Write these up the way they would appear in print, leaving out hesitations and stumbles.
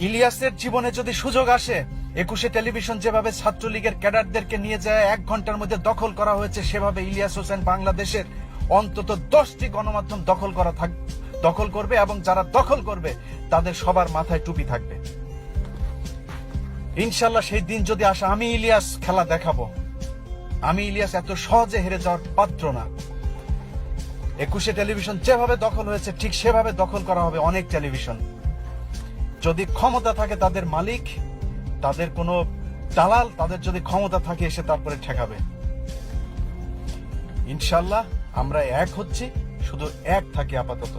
ইলিয়াসের জীবনে যদি সুযোগ আসে, ২১শে টেলিভিশন যেভাবে ছাত্রলীগের ক্যাডারদেরকে নিয়ে যায় ১ ঘন্টার মধ্যে দখল করা হয়েছে, সেভাবে ইলিয়াস হোসেন বাংলাদেশের অন্তত 10টি গণমাধ্যম দখল করবে এবং যারা দখল করবে তাদের সবার মাথায় টুপি থাকবে। ইনশাল্লাহ সেই দিন যদি আসে, আমি ইলিয়াস খেলা দেখাবো। আমি ইলিয়াস এত সহজে হেরে যাওয়ার পাত্র না। ২১শে টেলিভিশন যেভাবে দখল হয়েছে ঠিক সেভাবে দখল করা হবে অনেক টেলিভিশন। যদি ক্ষমতা থাকে তাদের মালিক, তাদের কোনো দালাল, তাদের যদি ক্ষমতা থাকে এসে তারপরে ঠেকাবে। ইনশাল্লাহ আমরা এক হচ্ছি, শুধু এক থাকি আপাতত,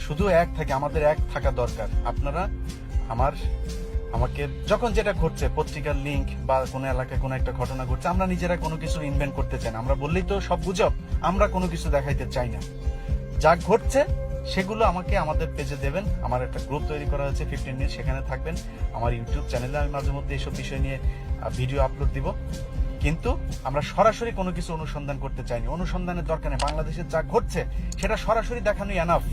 শুধু এক থাকি, আমাদের এক থাকা দরকার। আপনারা আমাকে যখন যেটা ঘটছে, পত্রিকার লিঙ্ক বা কোনো এলাকায় কোনো একটা ঘটনা ঘটছে, আমরা নিজেরা কোনো কিছু ইনভেন্ট করতে চাই না। আমরা বললেই তো সব গুজব, আমরা কোনো কিছু দেখাইতে চাই না। যা ঘটছে সেগুলো আমাকে আমাদের পেজে দেবেন। আমার একটা গ্রুপ তৈরি করা হয়েছে 15 মিনিট, সেখানে থাকবেন। আমার ইউটিউব চ্যানেলে আমি মাঝে মধ্যে এইসব বিষয় নিয়ে ভিডিও আপলোড দিব। কিন্তু আমরা সরাসরি কোনো কিছু অনুসন্ধান করতে চাইনি। অনুসন্ধানের দরকার নেই। বাংলাদেশের যা ঘটছে সেটা সরাসরি দেখানোই এনাফ।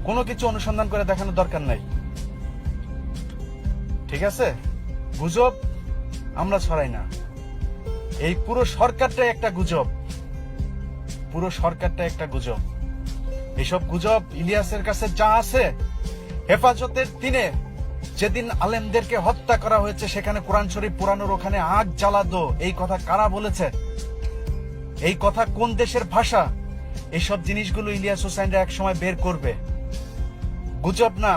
কোনো কিছু অনুসন্ধান করে দেখানোর দরকার নাই, ঠিক আছে? গুজব আমরা ছড়াই না। এই পুরো সরকারটাই একটা গুজব, পুরো সরকারটা একটা গুজব। এইসব গুজব ইলিয়াসের কাছে যা আছে, হেফাজতের দিনে যেদিন আলেমদেরকে হত্যা করা হয়েছে সেখানে কোরআন শরীফ পুরানোর ওখানে আগ জ্বালাদো, এই কথা কারা বলেছে? এই কথা কোন দেশের ভাষা? এইসব জিনিসগুলো ইলিয়াস হোসেনরা এক সময় বের করবে। গুজব না,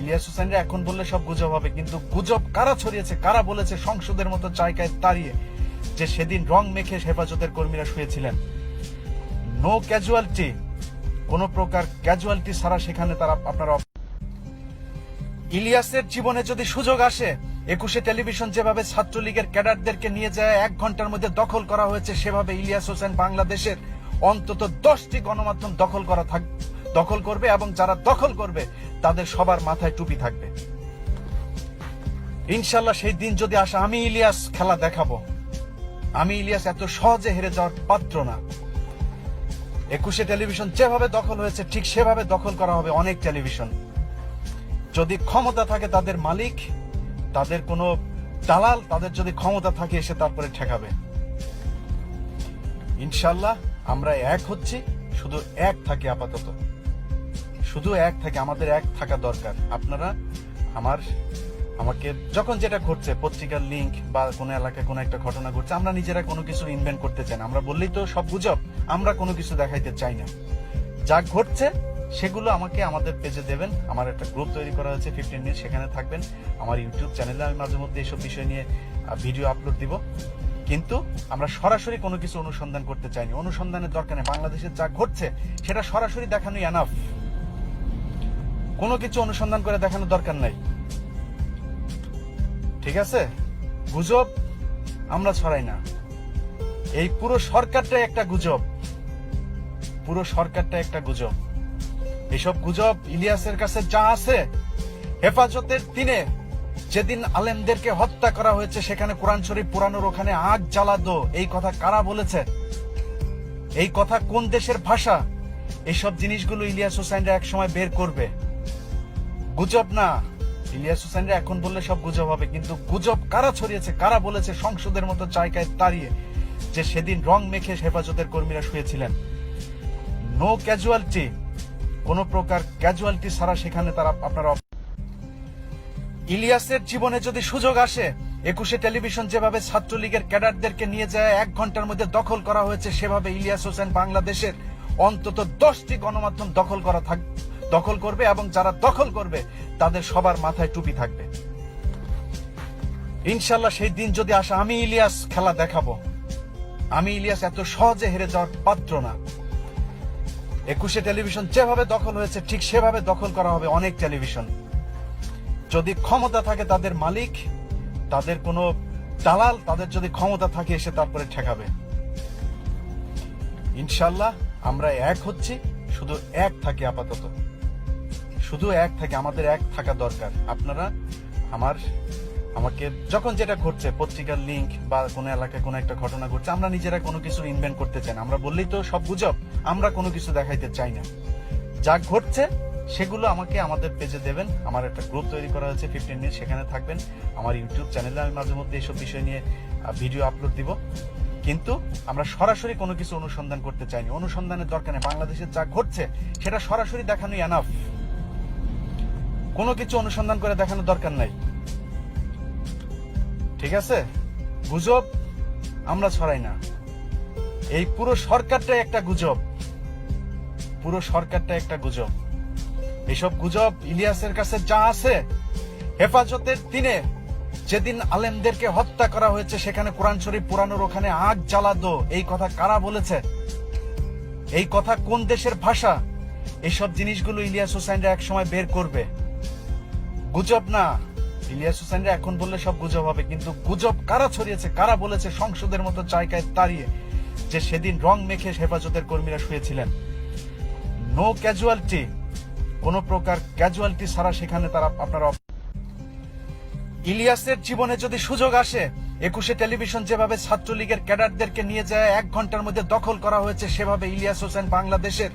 ইলিয়াস হোসেনরা এখন বললে সব গুজব হবে, কিন্তু গুজব কারা ছড়িয়েছে, কারা বলেছে সংসদের মতো জায়গায় দাঁড়িয়ে যে সেদিন রং মেখে হেফাজতের কর্মীরা শুয়েছিলেন? নো ক্যাজুয়ালিটি, কোন প্রকার ক্যাজুয়ালিটি ছাড়া সেখানে তারা আপনারা। ইলিয়াসের জীবনে যদি সুযোগ আসে, ২১শে টেলিভিশন যেভাবে ছাত্রলীগের ক্যাডারদেরকে নিয়ে যায় ১ ঘন্টার মধ্যে দখল করা হয়েছে, সেভাবে ইলিয়াস হোসেন বাংলাদেশের অন্তত 10টি গণমাধ্যম দখল করবে এবং যারা দখল করবে তাদের সবার মাথায় টুপি থাকবে। ইনশাল্লাহ সেই দিন যদি আসে, আমি ইলিয়াস খেলা দেখাবো। আমি ইলিয়াস এত সহজে হেরে যাওয়ার পাত্র না। ২১শে টেলিভিশন যেভাবে দখল হয়েছে ঠিক সেভাবে দখল করা হবে অনেক টেলিভিশন। যদি ক্ষমতা থাকে তাদের মালিক, তাদের কোনো দালাল, তাদের যদি ক্ষমতা থাকে এসে তারপরে ঠেকাবে। ইনশাল্লাহ আমরা এক হচ্ছি, শুধু এক থাকি আপাতত, শুধু এক থাকি, আমাদের এক থাকা দরকার। আপনারা আমাকে যখন যেটা ঘটছে, পত্রিকার লিঙ্ক বা কোনো এলাকায় কোনো একটা ঘটনা ঘটছে, আমরা নিজেরা কোনো কিছু ইনভেন্ট করতে চাই না। আমরা বললেই তো সব গুজব, আমরা কোনো কিছু দেখাইতে চাই না। যা ঘটছে সেগুলো আমাকে আমাদের পেজে দেবেন। আমার একটা গ্রুপ তৈরি করা হয়েছে 15 মিনিট, সেখানে থাকবেন। আমার ইউটিউব চ্যানেলে আমি মাঝে মধ্যে এইসব বিষয় নিয়ে ভিডিও আপলোড দিব। কিন্তু আমরা সরাসরি কোনো কিছু অনুসন্ধান করতে চাইনি। অনুসন্ধানের দরকার নেই। বাংলাদেশের যা ঘটছে সেটা সরাসরি দেখানোই এনাফ। কোনো কিছু অনুসন্ধান করে দেখানোর দরকার নাই, ঠিক আছে? গুজব আমরা ছড়াই না। এই পুরো সরকারটাই একটা গুজব, পুরো সরকারটা একটা গুজব। এইসব গুজব ইলিয়াসের কাছে যা আছে, হেফাজতের দিনে যেদিন আলেমদেরকে হত্যা করা হয়েছে সেখানে কোরআন শরীফ পুরানোর ওখানে আগ জ্বালাদো, এই কথা কারা বলেছে? এই কথা কোন দেশের ভাষা? এইসব জিনিসগুলো ইলিয়াস হোসেনরা এক সময় বের করবে। গুজব না, ইলিয়াস হোসেনরা এখন বললে সব গুজব হবে, কিন্তু গুজব কারা ছড়িয়েছে, কারা বলেছে সংসদের মতো জায়গায় দাঁড়িয়ে যে সেদিন রং মেখে হেফাজতের কর্মীরা শুয়েছিলেন? নো ক্যাজুয়ালিটি, কোন প্রকার ক্যাজুয়ালিটি ছাড়া সেখানে তারা আপনারা। ইলিয়াসের জীবনে যদি সুযোগ আসে, ২১শে টেলিভিশন যেভাবে ছাত্রলীগের ক্যাডারদেরকে নিয়ে যায় ১ ঘন্টার মধ্যে দখল করা হয়েছে, সেভাবে ইলিয়াস হোসেন বাংলাদেশের অন্তত 10টি গণমাধ্যম দখল করবে এবং যারা দখল করবে তাদের সবার মাথায় টুপি থাকবে। ইনশাল্লাহ সেই দিন যদি আসে, আমি ইলিয়াস খেলা দেখাবো। আমি ইলিয়াস এত সহজে হেরে যাওয়ার পাত্র না। ২১শে টেলিভিশন যেভাবে দখল হয়েছে ঠিক সেভাবে দখল করা হবে অনেক টেলিভিশন। যদি ক্ষমতা থাকে তাদের মালিক, তাদের কোনো দালাল, তাদের যদি ক্ষমতা থাকে এসে তারপরে ঠেকাবে। ইনশাল্লাহ আমরা এক হচ্ছি, শুধু এক থাকি আপাতত, শুধু এক থাকি, আমাদের এক থাকা দরকার। আপনারা আমাকে যখন যেটা ঘটছে, পত্রিকার লিঙ্ক বা কোনো এলাকায় কোনো একটা ঘটনা ঘটছে, আমরা নিজেরা কোনো কিছু ইনভেন্ট করতে চাই না। আমরা বললেই তো সব গুজব, আমরা কোনো কিছু দেখাইতে চাই না। যা ঘটছে সেগুলো আমাকে আমাদের পেজে দেবেন। আমার একটা গ্রুপ তৈরি করা হয়েছে 15 মিনিট, সেখানে থাকবেন। আমার ইউটিউব চ্যানেলে আমি মাঝে মধ্যে এইসব বিষয় নিয়ে ভিডিও আপলোড দিব। কিন্তু আমরা সরাসরি কোনো কিছু অনুসন্ধান করতে চাইনি। অনুসন্ধানের দরকার নেই। বাংলাদেশে যা ঘটছে সেটা সরাসরি দেখানোই এনাফ। কোনো কিছু অনুসন্ধান করে দেখানোর দরকার নাই, ঠিক আছে? গুজব আমরা ছড়াই না। এই পুরো সরকারটাই একটা গুজব, পুরো সরকারটা একটা গুজব। এইসব গুজব ইলিয়াসের কাছে যা আছে, হেফাজতের দিনে যেদিন আলেমদেরকে হত্যা করা হয়েছে সেখানে কোরআন শরীফ পুরানোর ওখানে আগ জ্বালাতো, এই কথা কারা বলেছে? এই কথা কোন দেশের ভাষা? এইসব জিনিসগুলো ইলিয়াস হোসাইনরা এক সময় বের করবে। গুজব না, ইলিয়াস হোসাইনরা এখন বললে সব গুজব হবে, কিন্তু গুজব কারা ছড়িয়েছে, কারা বলেছে সংসদের মতো জায়গায় দাঁড়িয়ে যে সেদিন রং মেখে হেফাজতের কর্মীরা শুয়েছিলেন? নো ক্যাজুয়ালিটি, কোন প্রকার ক্যাজুয়ালিটি ছাড়া সেখানে তারা আপনারা। ইলিয়াসের জীবনে যদি সুযোগ আসে, 21 টেলিভিশন যেভাবে ছাত্রলীগের ক্যাডারদেরকে নিয়ে যায় 1 ঘন্টার মধ্যে দখল করা হয়েছে, সেভাবে ইলিয়াস হোসেন বাংলাদেশের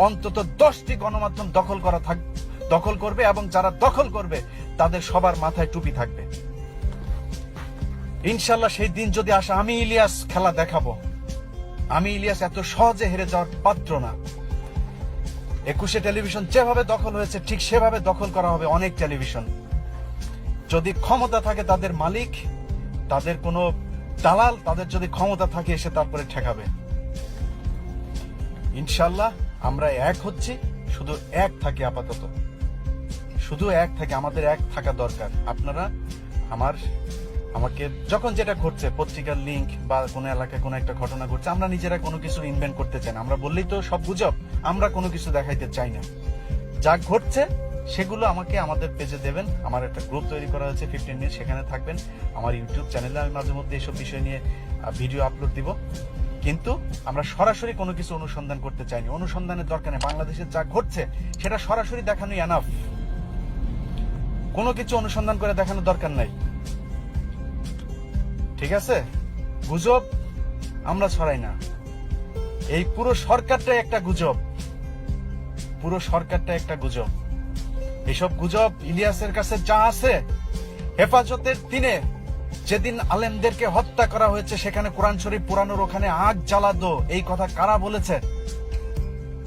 অন্তত 10টি গণমাধ্যম দখল করবে, এবং যারা দখল করবে তাদের সবার মাথায় টুপি থাকবে। ইনশাল্লাহ সেই দিন যদি আসে, আমি ইলিয়াস খেলা দেখাবো। আমি ইলিয়াস এত সহজে হেরে যাওয়ার পাত্র না। 21 টেলিভিশন যেভাবে দখল হয়েছে ঠিক সেভাবে দখল করা হবে অনেক টেলিভিশন। যদি ক্ষমতা থাকে তাদের মালিক, তাদের কোনো দালাল, তাদের যদি ক্ষমতা থাকে এসে তারপরে ঠেকাবে। ইনশাল্লাহ আমরা এক হচ্ছি, শুধু এক থাকি আপাতত, শুধু এক থাকি। আমাদের এক থাকা দরকার। আপনারা আমাকে যখন যেটা ঘটছে, পত্রিকার লিংক বা কোনো এলাকায় কোনো একটা ঘটনা ঘটছে, আমরা নিজেরা কোনো কিছু ইনভেন্ট করতে চাই না। আমরা বললেই তো সব গুজব, আমরা কোনো কিছু দেখাইতে চাই না। যা ঘটছে সেগুলো আমাকে আমাদের পেজে দেবেন। আমার একটা গ্রুপ তৈরি করা হয়েছে 15 মিনিট, সেখানে থাকবেন। আমার ইউটিউব চ্যানেলে আমি মাঝে মধ্যে এইসব বিষয় নিয়ে ভিডিও আপলোড দিব। কিন্তু আমরা সরাসরি কোনো কিছু অনুসন্ধান করতে চাইনি। অনুসন্ধানের দরকার নেই। বাংলাদেশে যা ঘটছে সেটা সরাসরি দেখানোই এনাফ। কোনো কিছু অনুসন্ধান করে দেখানোর দরকার নাই, ঠিক আছে? গুজব আমরা ছড়াই না। এই পুরো সরকারটাই একটা গুজব, পুরো সরকারটা একটা গুজব। এইসব গুজব ইলিয়াসের কাছে যা আছে, হেফাজতের দিনে যেদিন আলেমদেরকে হত্যা করা হয়েছে সেখানে কোরআন শরীফ পুরানোর ওখানে আগ জ্বালাতো, এই কথা কারা বলেছে?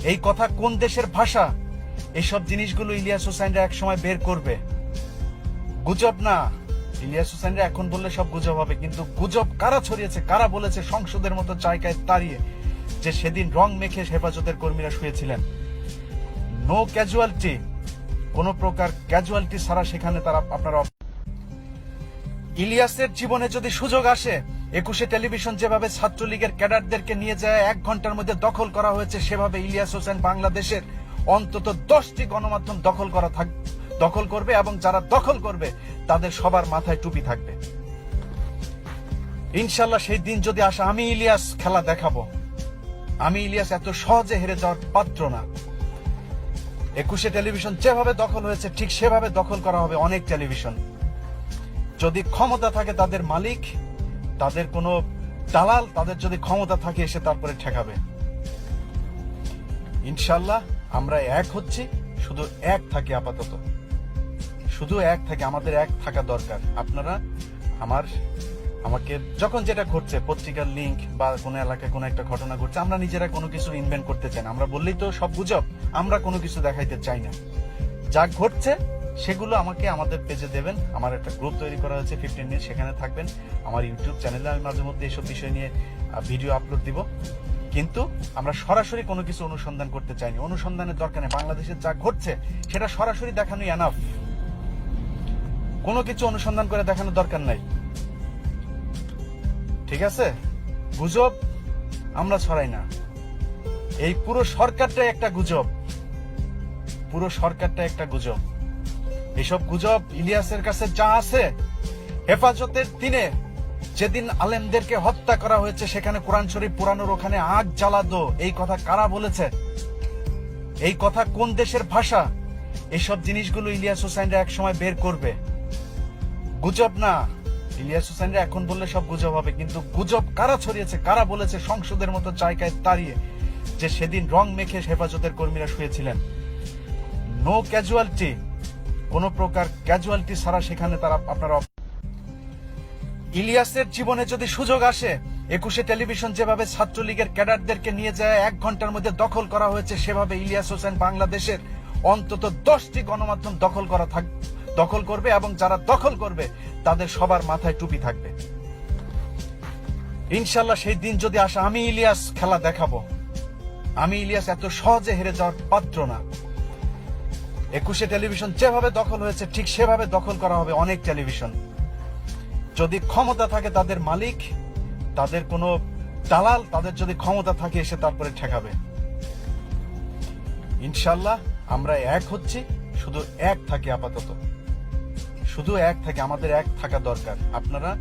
এই কথা কোন দেশের ভাষা? এইসব জিনিসগুলো ইলিয়াস হোসাইনরা এক সময় বের করবে। গুজব না, ইলিয়াস হোসাইনরা এখন বললে সব গুজব হবে, কিন্তু গুজব কারা ছড়িয়েছে, কারা বলেছে সংসদের মতো জায়গায় দাঁড়িয়ে যে সেদিন রং মেখে হেফাজতের কর্মীরা শুয়েছিলেন? নো ক্যাজুয়ালিটি, কোন প্রকার ক্যাজুয়ালিটি ছাড়া সেখানে তারা আপনারা। ইলিয়াসের জীবনে যদি সুযোগ আসে, 21 টেলিভিশন যেভাবে ছাত্রলীগের ক্যাডারদেরকে নিয়ে যায় 1 ঘন্টার মধ্যে দখল করা হয়েছে, সেভাবে ইলিয়াস হোসেন বাংলাদেশের অন্তত 10টি গণমাধ্যম দখল করবে, এবং যারা দখল করবে তাদের সবার মাথায় টুপি থাকবে। ইনশাল্লাহ সেই দিন যদি আসে, আমি ইলিয়াস খেলা দেখাবো। আমি ইলিয়াস এত সহজে হেরে যাওয়ার পাত্র না। 21 টেলিভিশন যেভাবে দখল হয়েছে ঠিক সেভাবে দখল করা হবে অনেক টেলিভিশন। যদি ক্ষমতা থাকে তাদের মালিক, তাদের কোনো দালাল, তাদের যদি ক্ষমতা থাকে এসে তারপরে ঠেকাবে। ইনশাল্লাহ আমরা এক হচ্ছি, শুধু এক থাকি আপাতত, শুধু এক থাকি। আমাদের এক থাকা দরকার। আপনারা আমাকে যখন যেটা ঘটছে, পত্রিকার লিংক বা কোনো এলাকায় কোনো একটা ঘটনা ঘটছে, আমরা নিজেরা কোনো কিছু ইনভেন্ট করতে চাই না। আমরা বললেই তো সব গুজব, আমরা কোনো কিছু দেখাইতে চাই না। যা ঘটছে সেগুলো আমাকে আমাদের পেজে দেবেন। আমার একটা গ্রুপ তৈরি করা হয়েছে 15 মিনিট, সেখানে থাকবেন। আমার ইউটিউব চ্যানেলে আমি মাঝে মধ্যে এইসব বিষয় নিয়ে ভিডিও আপলোড দিব। কিন্তু আমরা সরাসরি কোনো কিছু অনুসন্ধান করতে চাইনি। অনুসন্ধানের দরকার নেই। বাংলাদেশে যা ঘটছে সেটা সরাসরি দেখানোই এনাফ। কোনো কিছু অনুসন্ধান করে দেখানোর দরকার নাই, ঠিক আছে? গুজব আমরা ছড়াই না। এই পুরো সরকারটাই একটা গুজব, পুরো সরকারটা একটা গুজব। এইসব গুজব ইলিয়াসের কাছে যা আছে, হেফাজতের দিনে যেদিন আলেমদেরকে হত্যা করা হয়েছে সেখানে কোরআন শরীফ পুরানোর ওখানে আগ জ্বালাতো, এই কথা কারা বলেছে? এই কথা কোন দেশের ভাষা? এইসব জিনিসগুলো ইলিয়াস হোসাইনরা এক সময় বের করবে। গুজব না, ইলিয়াস হোসাইনরা এখন বললে সব গুজব হবে, কিন্তু গুজব কারা ছড়িয়েছে, কারা বলেছে সংসদের মতো জায়গায় দাঁড়িয়ে যে সেদিন রং মেখে হেফাজতের কর্মীরা শুয়েছিলেন? নো ক্যাজুয়ালিটি, কোন প্রকার ক্যাজুয়ালিটি ছাড়া সেখানে আপনারা ইলিয়াসের জীবনে যদি সুযোগ আসে, 21 টেলিভিশন যেভাবে ছাত্রলীগের ক্যাডারদেরকে নিয়ে যায় 1 ঘন্টার মধ্যে দখল করা হয়েছে, সেভাবে ইলিয়াস হোসেন বাংলাদেশের অন্তত 10টি গণমাধ্যম দখল করবে এবং যারা দখল করবে তাদের সবার মাথায় টুপি থাকবে। ইনশাল্লাহ সেই দিন যদি আসে, আমি ইলিয়াস খেলা দেখাবো। আমি ইলিয়াস এত সহজে হেরে যাওয়ার পাত্র না। 21 টেলিভিশন যেভাবে দখল হয়েছে ঠিক সেভাবে দখল করা হবে অনেক টেলিভিশন। যদি ক্ষমতা থাকে তাদের মালিক, তাদের কোনো দালাল, তাদের যদি ক্ষমতা থাকে এসে তারপরে ঠেকাবে। ইনশাল্লাহ আমরা এক হচ্ছি, শুধু এক থাকি আপাতত, শুধু এক থাকি, আমাদের এক থাকা দরকার। আপনারা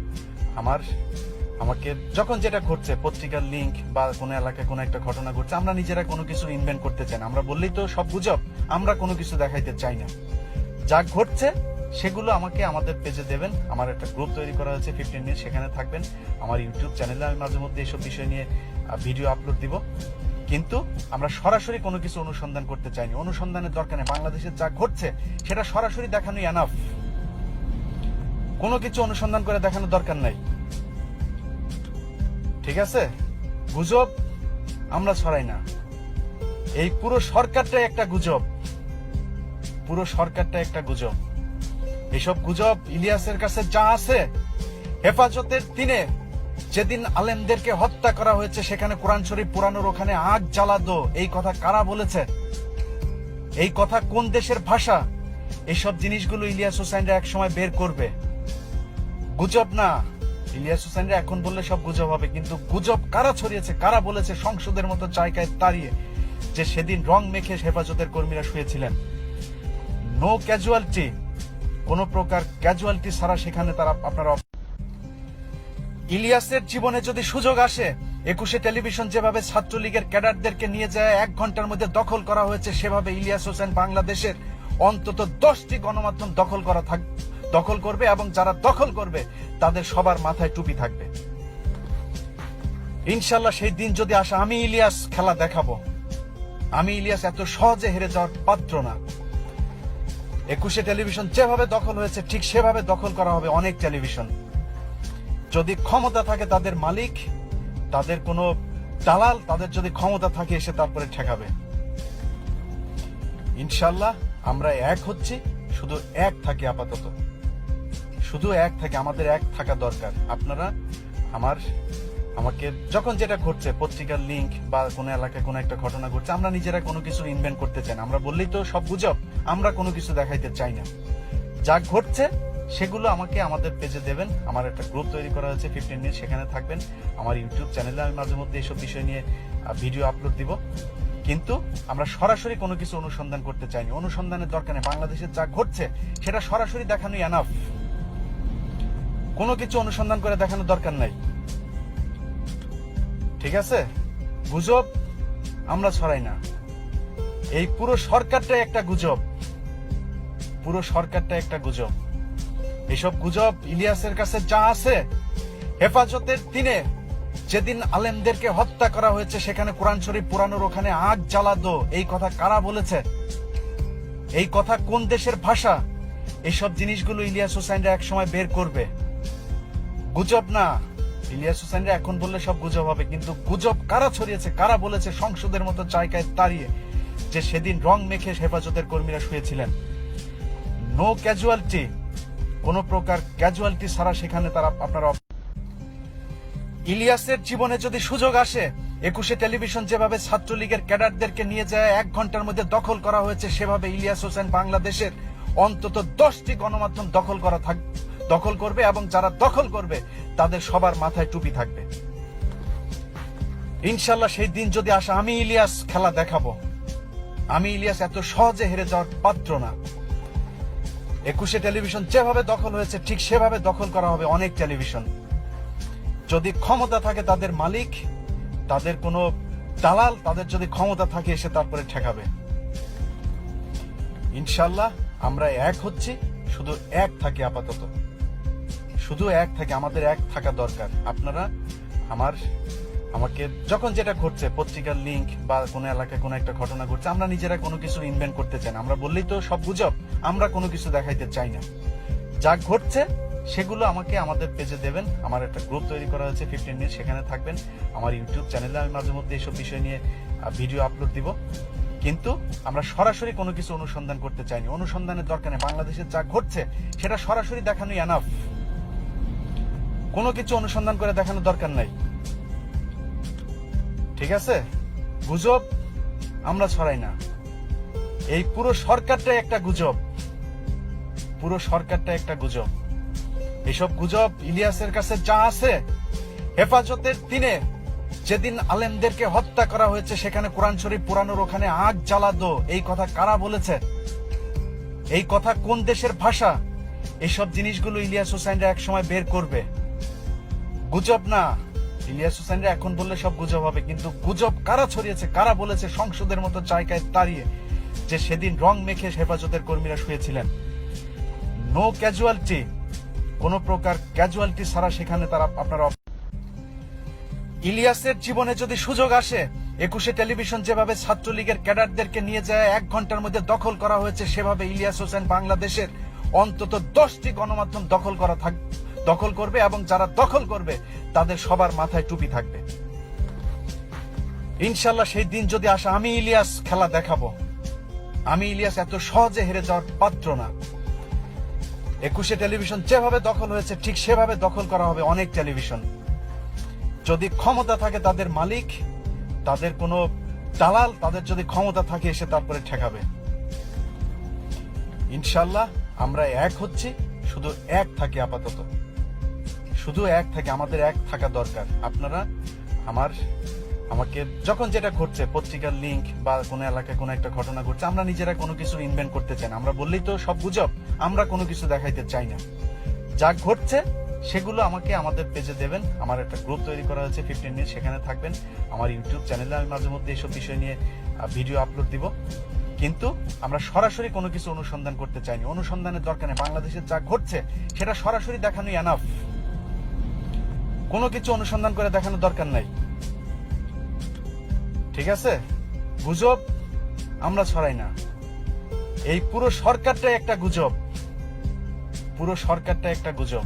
আমাকে যখন যেটা ঘটছে, পত্রিকার লিংক বা কোনো এলাকায় কোনো একটা ঘটনা ঘটছে, আমরা নিজেরা কোনো কিছু ইনভেন্ট করতে চাই না। আমরা বললেই তো সব গুজব, আমরা কোনো কিছু দেখাইতে চাই না। যা ঘটছে সেগুলো আমাকে আমাদের পেজে দেবেন। আমার একটা গ্রুপ তৈরি করা হয়েছে 15 মিনিট, সেখানে থাকবেন। আমার ইউটিউব চ্যানেলে আমি মাঝে মধ্যে এইসব বিষয় নিয়ে ভিডিও আপলোড দিব। কিন্তু আমরা সরাসরি কোনো কিছু অনুসন্ধান করতে চাইনি। অনুসন্ধানের দরকার নেই। বাংলাদেশে যা ঘটছে সেটা সরাসরি দেখানোই এনাফ। কোনো কিছু অনুসন্ধান করে দেখানোর দরকার নাই, ঠিক আছে? গুজব আমরা ছড়াই না। এই পুরো সরকারটাই একটা গুজব, পুরো সরকারটা একটা গুজব। এসব গুজব ইলিয়াসের কাছে যা আছে, হেফাজতের দিনে যেদিন আলেমদেরকে হত্যা করা হয়েছে সেখানে কোরআন শরীফ পুরানোর ওখানে আগ জ্বালাদো, এই কথা কারা বলেছে? এই কথা কোন দেশের ভাষা? এইসব জিনিসগুলো ইলিয়াস হোসেনরা এক সময় বের করবে। গুজব না, ইলিয়াস হোসেনরা এখন বললে সব গুজব হবে, কিন্তু গুজব কারা ছড়িয়েছে, কারা বলেছে সংসদের মতো জায়গায় দাঁড়িয়ে যে সেদিন রং মেখে হেফাজতের কর্মীরা শুয়েছিলেন। নো ক্যাজুয়ালিটি, কোন প্রকার ক্যাজুয়ালিটি ছাড়া সেখানে আপনারা ইলিয়াসের জীবনে যদি সুযোগ আসে, 21 টেলিভিশন যেভাবে ছাত্রলীগের ক্যাডারদেরকে নিয়ে যায় 1 ঘন্টার মধ্যে দখল করা হয়েছে, সেভাবে ইলিয়াস হোসেন বাংলাদেশের অন্তত 10টি গণমাধ্যম দখল করবে এবং যারা দখল করবে তাদের সবার মাথায় টুপি থাকবে। ইনশাল্লাহ সেই দিন যদি আসে, আমি ইলিয়াস খেলা দেখাবো। আমি ইলিয়াস এত সহজে হেরে যাওয়ার পাত্র না। 21 টেলিভিশন যেভাবে দখল হয়েছে ঠিক সেভাবে দখল করা হবে অনেক টেলিভিশন। যদি ক্ষমতা থাকে তাদের মালিক, তাদের কোনো দালাল, তাদের যদি ক্ষমতা থাকে এসে তারপরে ঠেকাবে। ইনশাল্লাহ আমরা এক হচ্ছি, শুধু এক থাকি আপাতত, শুধু এক থাকি, আমাদের এক থাকা দরকার। আপনারা আমাকে যখন যেটা ঘটছে, পত্রিকার লিংক বা কোনো এলাকায় কোনো একটা ঘটনা ঘটছে, আমরা নিজেরা কোনো কিছু ইনভেন্ট করতে চাই না। আমরা বললেই তো সব গুজব, আমরা কোনো কিছু দেখাইতে চাই না। যা ঘটছে সেগুলো আমাকে আমাদের পেজে দেবেন। আমার একটা গ্রুপ তৈরি করা হয়েছে 15 মিনিট, সেখানে থাকবেন। আমার ইউটিউব চ্যানেলে আমি মাঝে মধ্যে এইসব বিষয় নিয়ে ভিডিও আপলোড দিব। কিন্তু আমরা সরাসরি কোনো কিছু অনুসন্ধান করতে চাইনি। অনুসন্ধানের দরকার নেই। বাংলাদেশে যা ঘটছে সেটা সরাসরি দেখানোই এনাফ। কোনো কিছু অনুসন্ধান করে দেখানোর দরকার নাই, ঠিক আছে? গুজব আমরা ছড়াই না। এই পুরো সরকারটাই একটা গুজব, পুরো সরকারটা একটা গুজব। এসব গুজব ইলিয়াসের কাছে যা আছে, হেফাজতের দিনে যেদিন আলেমদেরকে হত্যা করা হয়েছে সেখানে কোরআন শরীফ পুরানোর ওখানে আগ জ্বালাদো, এই কথা কারা বলেছে? এই কথা কোন দেশের ভাষা? এইসব জিনিসগুলো ইলিয়াস হোসেনরা এক সময় বের করবে। গুজব না, ইলিয়াস হোসেনরা এখন বললে সব গুজব হবে, কিন্তু গুজব কারা ছড়িয়েছে, কারা বলেছে সংসদের মতো জায়গায় দাঁড়িয়ে যে সেদিন রং মেখে হেফাজতের কর্মীরা শুয়েছিলেন। নো ক্যাজুয়ালিটি, কোন প্রকার ক্যাজুয়ালিটি ছাড়া সেখানে আপনারা ইলিয়াসের জীবনে যদি সুযোগ আসে, 21 টেলিভিশন যেভাবে ছাত্রলীগের ক্যাডারদেরকে নিয়ে যায় 1 ঘন্টার মধ্যে দখল করা হয়েছে, সেভাবে ইলিয়াস হোসেন বাংলাদেশের অন্তত 10টি গণমাধ্যম দখল করবে এবং যারা দখল করবে তাদের সবার মাথায় টুপি থাকবে। ইনশাল্লাহ সেই দিন যদি আসে, আমি ইলিয়াস খেলা দেখাবো। আমি ইলিয়াস এত সহজে হেরে যাওয়ার পাত্র না। 21 টেলিভিশন যেভাবে দখল হয়েছে ঠিক সেভাবে দখল করা হবে অনেক টেলিভিশন। যদি ক্ষমতা থাকে তাদের মালিক, তাদের কোনো দালাল, তাদের যদি ক্ষমতা থাকে এসে তারপরে ঠেকাবে। ইনশাল্লাহ আমরা এক হচ্ছি, শুধু এক থাকি আপাতত, শুধু এক থাকি, আমাদের এক থাকা দরকার। আপনারা আমাকে যখন যেটা ঘটছে, পত্রিকার লিংক বা কোনো এলাকায় কোনো একটা ঘটনা ঘটছে, আমরা নিজেরা কোনো কিছু ইনভেন্ট করতে চাই না। আমরা বললেই তো সব গুজব, আমরা কোনো কিছু দেখাইতে চাই না। যা ঘটছে সেগুলো আমাকে আমাদের পেজে দেবেন। আমার একটা গ্রুপ তৈরি করা হয়েছে 15 মিনিট, সেখানে থাকবেন। আমার ইউটিউব চ্যানেলে আমি মাঝে মধ্যে এইসব বিষয় নিয়ে ভিডিও আপলোড দিব। কিন্তু আমরা সরাসরি কোনো কিছু অনুসন্ধান করতে চাইনি। অনুসন্ধানের দরকার নেই। বাংলাদেশে যা ঘটছে সেটা সরাসরি দেখানোই এনাফ। কোনো কিছু অনুসন্ধান করে দেখানোর দরকার নাই, ঠিক আছে? গুজব আমরা ছড়াই না। এই পুরো সরকারটাই একটা গুজব, পুরো সরকারটা একটা গুজব। এসব গুজব ইলিয়াসের কাছে যা আছে, হেফাজতের দিনে যেদিন আলেমদেরকে হত্যা করা হয়েছে সেখানে কোরআন শরীফ পুরানোর ওখানে আগ জ্বালাদো, এই কথা কারা বলেছে? এই কথা কোন দেশের ভাষা? এইসব জিনিসগুলো ইলিয়াস হোসাইনরা এক সময় বের করবে। গুজব না, ইলিয়াস হোসাইনরা এখন বললে সব গুজব হবে, কিন্তু গুজব কারা ছড়িয়েছে, কারা বলেছে সংসদের মতো জায়গায় দাঁড়িয়ে যে সেদিন রং মেখে হেফাজতের কর্মীরা শুয়েছিলেন? নো ক্যাজুয়ালিটি, কোন প্রকার ক্যাজুয়ালিটি ছাড়া সেখানে তারা আপনারা। ইলিয়াসের জীবনে যদি সুযোগ আসে, 21 টেলিভিশন যেভাবে ছাত্রলীগের ক্যাডারদেরকে নিয়ে যায় 1 ঘন্টার মধ্যে দখল করা হয়েছে, সেভাবে ইলিয়াস হোসেন বাংলাদেশের অন্তত 10টি গণমাধ্যম দখল করবে, এবং যারা দখল করবে তাদের সবার মাথায় টুপি থাকবে। ইনশাল্লাহ সেই দিন যদি আসে, আমি ইলিয়াস খেলা দেখাবো। আমি ইলিয়াস এত সহজে হেরে যাওয়ার পাত্র না। 21 টেলিভিশন যেভাবে দখল হয়েছে ঠিক সেভাবে দখল করা হবে অনেক টেলিভিশন। যদি ক্ষমতা থাকে তাদের মালিক, তাদের কোনো দালাল, তাদের যদি ক্ষমতা থাকে এসে তারপরে ঠেকাবে। ইনশাল্লাহ আমরা এক হচ্ছি, শুধু এক থাকি আপাতত, শুধু এক থাকি। আমাদের এক থাকা দরকার। আপনারা আমাকে যখন যেটা ঘটছে, পত্রিকার লিংক বা কোনো এলাকায় কোনো একটা ঘটনা ঘটছে, আমরা নিজেরা কোনো কিছু ইনভেন্ট করতে চাই না। আমরা বললেই তো সব গুজব, আমরা কোনো কিছু দেখাইতে চাই না। যা ঘটছে সেগুলো আমাকে আমাদের পেজে দেবেন। আমার একটা গ্রুপ তৈরি করা হয়েছে 15 মিনিট, সেখানে থাকবেন। আমার ইউটিউব চ্যানেলে আমি মাঝে মধ্যে এইসব বিষয় নিয়ে ভিডিও আপলোড দিব। কিন্তু আমরা সরাসরি কোনো কিছু অনুসন্ধান করতে চাইনি। অনুসন্ধানের দরকার নেই। বাংলাদেশে যা ঘটছে সেটা সরাসরি দেখানোই এনাফ। কোনো কিছু অনুসন্ধান করে দেখানোর দরকার নাই, ঠিক আছে? গুজব আমরা ছড়াই না। এই পুরো সরকারটাই একটা গুজব, পুরো সরকারটা একটা গুজব।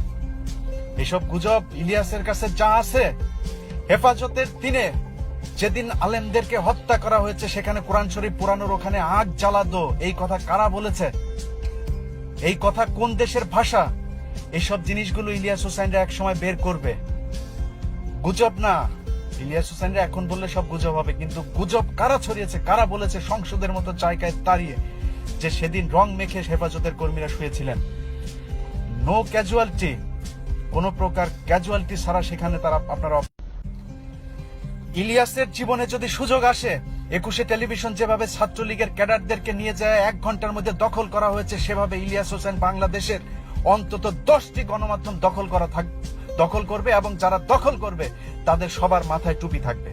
এসব গুজব ইলিয়াসের কাছে যা আছে, হেফাজতের দিনে যেদিন আলেমদেরকে হত্যা করা হয়েছে সেখানে কোরআন শরীফ পুরানোর ওখানে আগ জ্বালাদো, এই কথা কারা বলেছে? এই কথা কোন দেশের ভাষা? এইসব জিনিসগুলো ইলিয়াস হোসাইনরা এক সময় বের করবে। গুজব না, ইলিয়াস হোসাইনরা এখন বললে সব গুজব হবে, কিন্তু গুজব কারা ছড়িয়েছে, কারা বলেছে সংসদের মতো জায়গায় দাঁড়িয়ে যে সেদিন রং মেখে হেফাজতের কর্মীরা শুয়েছিলেন? নো ক্যাজুয়ালিটি, কোন প্রকার ক্যাজুয়ালিটি ছাড়া সেখানে তারা আপনারা। ইলিয়াসের জীবনে যদি সুযোগ আসে, 21 টেলিভিশন যেভাবে ছাত্রলীগের ক্যাডারদেরকে নিয়ে যায় 1 ঘন্টার মধ্যে দখল করা হয়েছে, সেভাবে ইলিয়াস হোসেন বাংলাদেশের অন্তত 10টি গণমাধ্যম দখল করবে, এবং যারা দখল করবে তাদের সবার মাথায় টুপি থাকবে।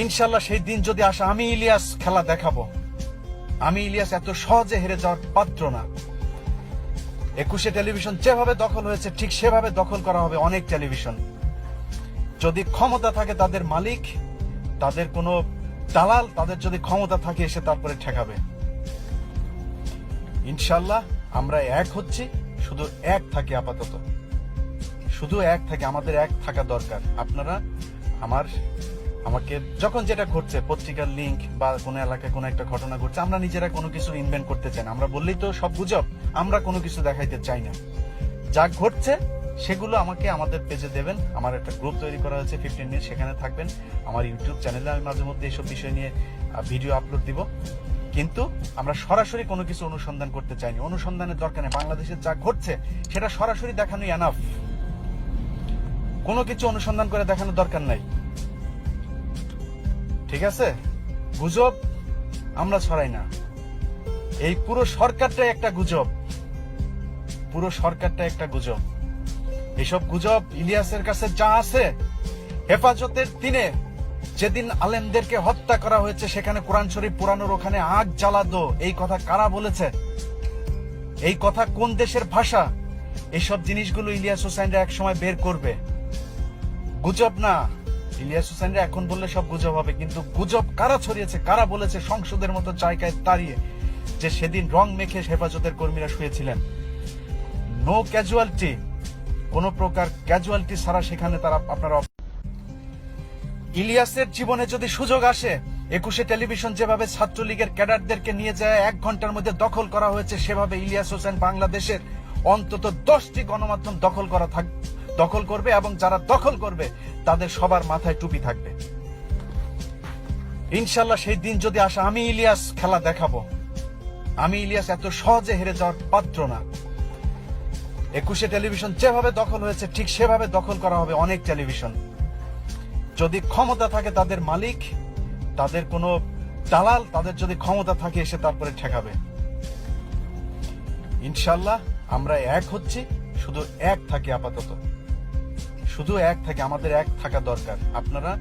ইনশাল্লাহ সেই দিন যদি আসে, আমি ইলিয়াস খেলা দেখাবো। আমি ইলিয়াস এত সহজে হেরে যাওয়ার পাত্র না। 21 টেলিভিশন যেভাবে দখল হয়েছে ঠিক সেভাবে দখল করা হবে অনেক টেলিভিশন। যদি ক্ষমতা থাকে তাদের মালিক, তাদের কোনো দালাল, তাদের যদি ক্ষমতা থাকে এসে তারপরে ঠেকাবে। ইনশাল্লাহ আমরা এক হচ্ছি, শুধু এক থাকি আপাতত, শুধু এক থাকি। আমাদের এক থাকা দরকার। আপনারা আমাকে যখন যেটা ঘটছে, পত্রিকার লিংক বা কোনো এলাকায় কোনো একটা ঘটনা ঘটছে, আমরা নিজেরা কোনো কিছু ইনভেন্ট করতে চাই না। আমরা বললেই তো সব গুজব, আমরা কোনো কিছু দেখাইতে চাই না। যা ঘটছে সেগুলো আমাকে আমাদের পেজে দেবেন। আমার একটা গ্রুপ তৈরি করা হয়েছে 15 মিনিট, সেখানে থাকবেন। আমার ইউটিউব চ্যানেলে আমি মাঝে মধ্যে এইসব বিষয় নিয়ে ভিডিও আপলোড দিব। কিন্তু আমরা সরাসরি কোনো কিছু অনুসন্ধান করতে চাইনি। অনুসন্ধানের দরকার নেই। বাংলাদেশে যা ঘটছে সেটা সরাসরি দেখানোই এনাফ। কোনো কিছু অনুসন্ধান করে দেখানোর দরকার নাই, ঠিক আছে? গুজব আমরা ছড়াই না। এই পুরো সরকারটাই একটা গুজব, পুরো সরকারটা একটা গুজব। এসব গুজব ইলিয়াসের কাছে যা আছে, হেফাজতের দিনে যেদিন আলেমদেরকে হত্যা করা হয়েছে সেখানে কোরআন শরীফ পুরানোর ওখানে আগ জ্বালাদো, এই কথা কারা বলেছে? এই কথা কোন দেশের ভাষা? এইসব জিনিসগুলো ইলিয়াস হোসাইনরা এক সময় বের করবে। গুজব না। ইলিয়াস হোসেনরা এখন বললে সব গুজব হবে, কিন্তু গুজব কারা ছড়িয়েছে, কারা বলেছে সংসদের মতো জায়গায় দাঁড়িয়ে যে সেদিন রং মেখে হেফাজতের কর্মীরা শুয়েছিলেন। নো ক্যাজুয়ালিটি, কোন প্রকার ক্যাজুয়ালিটি ছাড়া সেখানে তারা আপনারা। ইলিয়াসের জীবনে যদি সুযোগ আসে, 21 টেলিভিশন যেভাবে ছাত্রলীগের ক্যাডারদেরকে নিয়ে যায় 1 ঘন্টার মধ্যে দখল করা হয়েছে, সেভাবে ইলিয়াস হোসেন বাংলাদেশের অন্তত 10টি গণমাধ্যম দখল করবে, এবং যারা দখল করবে তাদের সবার মাথায় টুপি থাকবে। ইনশাল্লাহ সেই দিন যদি আসে, আমি ইলিয়াস খেলা দেখাবো। আমি ইলিয়াস এত সহজে হেরে যাওয়ার পাত্র না। 21 টেলিভিশন যেভাবে দখল হয়েছে, ঠিক সেভাবে দখল করা হবে অনেক টেলিভিশন। যদি ক্ষমতা থাকে তাদের মালিক, তাদের কোনো দালাল, তাদের যদি ক্ষমতা থাকে এসে তারপরে ঠেকাবে। ইনশাল্লাহ আমরা এক হচ্ছি, শুধু এক থাকি আপাতত, শুধু এক থাকি, আমাদের এক থাকা দরকার। আপনারা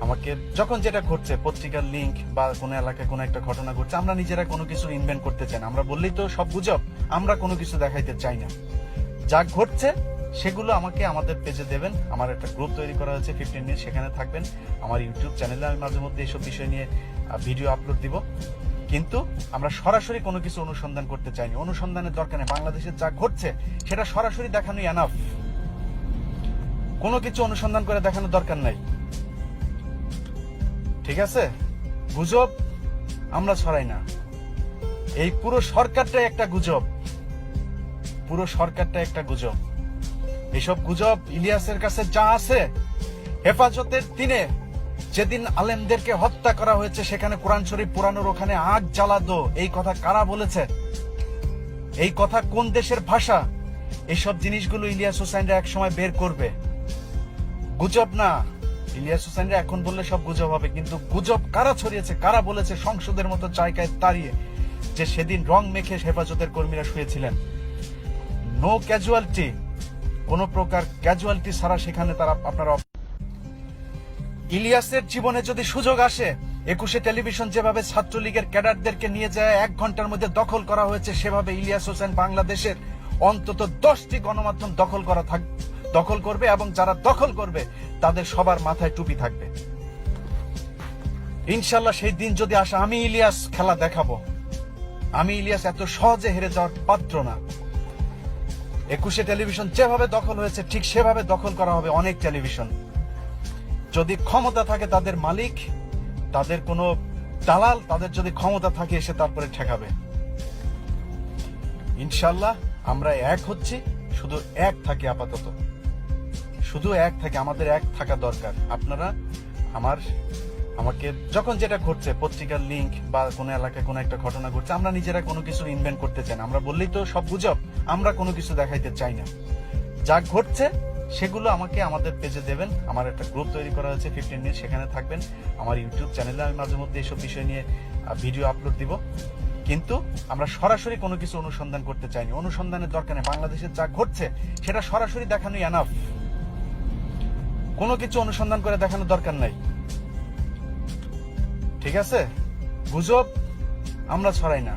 আমাকে যখন যেটা ঘটছে, পত্রিকার লিংক বা কোনো এলাকায় কোনো একটা ঘটনা ঘটছে, আমরা নিজেরা কোনো কিছু ইনভেন্ট করতে চাই না। আমরা বললেই তো সব গুজব, আমরা কোনো কিছু দেখাইতে চাই না। যা ঘটছে সেগুলো আমাকে আমাদের পেজে দেবেন। আমার একটা গ্রুপ তৈরি করা হয়েছে 15 মিনিট, সেখানে থাকবেন। আমার ইউটিউব চ্যানেলে আমি মাঝে মধ্যে এইসব বিষয় নিয়ে ভিডিও আপলোড দিব, কিন্তু আমরা সরাসরি কোনো কিছু অনুসন্ধান করতে চাইনি। অনুসন্ধানের দরকার নেই। বাংলাদেশের যা ঘটছে সেটা সরাসরি দেখানোই এনাফ। কোনো কিছু অনুসন্ধান করে দেখানোর দরকার নাই, ঠিক আছে? গুজব আমরা ছড়াই না। এই পুরো সরকারটাই একটা গুজব, পুরো সরকারটা একটা গুজব। এসব গুজব ইলিয়াসের কাছে যা আছে, হেফাজতের দিনে যেদিন আলেমদেরকে হত্যা করা হয়েছে সেখানে কোরআন শরীফ পুরানোর ওখানে আগ জ্বালাতো, এই কথা কারা বলেছে? এই কথা কোন দেশের ভাষা? এইসব জিনিসগুলো ইলিয়াস হোসেনরা এক সময় বের করবে। গুজব না। ইলিয়াস হোসেনরা এখন বললে সব গুজব হবে, কিন্তু গুজব কারা ছড়িয়েছে, কারা বলেছে সংসদের মতো জায়গায় দাঁড়িয়ে যে সেদিন রং মেখে হেফাজতের কর্মীরা শুয়েছিলেন। নো ক্যাজুয়ালিটি, কোন প্রকার ক্যাজুয়ালিটি ছাড়া সেখানে তারা আপনারা। ইলিয়াসের জীবনে যদি সুযোগ আসে, 21 টেলিভিশন যেভাবে ছাত্রলীগের ক্যাডারদেরকে নিয়ে যায় 1 ঘন্টার মধ্যে দখল করা হয়েছে, সেভাবে ইলিয়াস হোসেন বাংলাদেশের অন্তত 10টি গণমাধ্যম দখল করবে, এবং যারা দখল করবে তাদের সবার মাথায় টুপি থাকবে। ইনশাল্লাহ সেই দিন যদি আসে, আমি ইলিয়াস খেলা দেখাবো। আমি ইলিয়াস এত সহজে হেরে যাওয়ার পাত্র না। 21 টেলিভিশন যেভাবে দখল হয়েছে, ঠিক সেভাবে দখল করা হবে অনেক টেলিভিশন। যদি ক্ষমতা থাকে তাদের মালিক, তাদের কোনো দালাল, তাদের যদি ক্ষমতা থাকে এসে তারপরে ঠেকাবে। ইনশাল্লাহ আমরা এক হচ্ছি, শুধু এক থাকি আপাতত, শুধু এক থাকি, আমাদের এক থাকা দরকার। আপনারা আমাকে যখন যেটা ঘটছে, পত্রিকার লিংক বা কোনো এলাকায় কোনো একটা ঘটনা ঘটছে, আমরা নিজেরা কোনো কিছু ইনভেন্ট করতে চাই না। আমরা বললেই তো সব গুজব, আমরা কোনো কিছু দেখাইতে চাই না। যা ঘটছে সেগুলো আমাকে আমাদের পেজে দেবেন। আমার একটা গ্রুপ তৈরি করা হয়েছে 15 মিনিট, সেখানে থাকবেন। আমার ইউটিউব চ্যানেলে আমি মাঝে মধ্যে এইসব বিষয় নিয়ে ভিডিও আপলোড দিব, কিন্তু আমরা সরাসরি কোনো কিছু অনুসন্ধান করতে চাইনি। অনুসন্ধানের দরকার নেই। বাংলাদেশের যা ঘটছে সেটা সরাসরি দেখানোই এনাফ। কোনো কিছু অনুসন্ধান করে দেখানোর দরকার নাই, ঠিক আছে? গুজব আমরা ছড়াই না।